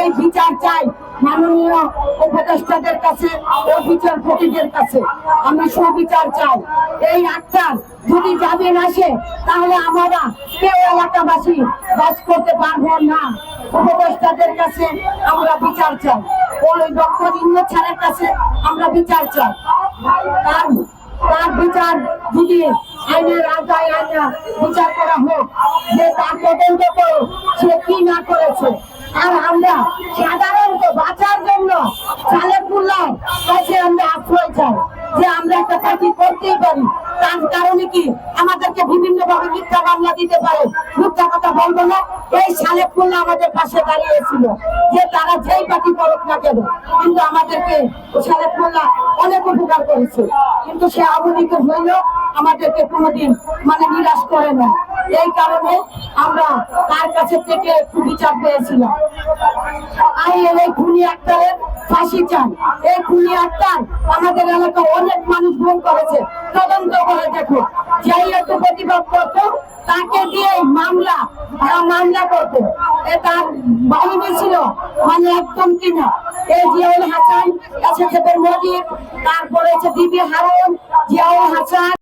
এই বিচার চাই মাননীয় উপদেষ্টাদের কাছে ও বিচারপতিদের কাছে। আমি সুবিচার চাই। এই আক্তার যদি জামিন আসে তাহলে আমরা কেউ এলাকাবাসী বাস করতে পারবো না। উপদেষ্টাদের কাছে আমরা বিচার চাই। ওই ডক্টর ইন্দ্র স্যারের কাছে আমরা বিচার চাই। তার বিচার যদি আইনের আওতায় আইনা বিচার করা হোক, যে তার তদন্ত করো সে কি না করেছে। আর আমরা সাধারণত বাঁচার জন্য সালেকুল্লাহ কাছে আমরা আশ্রয় চাই যে আমরা একটা চাকরি করতেই পারি। তার কারণে কি আমাদেরকে বিভিন্ন ভাবে মিথ্যা মামলা দিতে পারে, মিথ্যা কথা বলবো না। এই সালেকুল্লাহ আমাদের পাশে দাঁড়িয়েছিল যে তারা যেই পার্টি করুক না কেন, কিন্তু আমাদেরকে সালেকুল্লাহ অনেক উপকার করেছে। কিন্তু সে আবদিত হইলেও আমাদেরকে কোনোদিন নিরাশ করে না। এই কারণে আমরা তার কাছে থেকে একটু বিচার পেয়েছিলাম। আমি এই খুনি আক্তারের ফাঁসি চান। এই খুনি আক্তার আমাদের এলাকায় অনেক মানুষ ভুল করেছে, তদন্ত করে দেখো। যাই একটু প্রতিবাদ করতো তাকে দিয়ে মামলা করতো। তার বাহিনী ছিল একদম কিনা এই জিয়াউল হাসান, এসেছে মজিদ, তারপরে দিবি হারুন, জিয়াউল হাসান।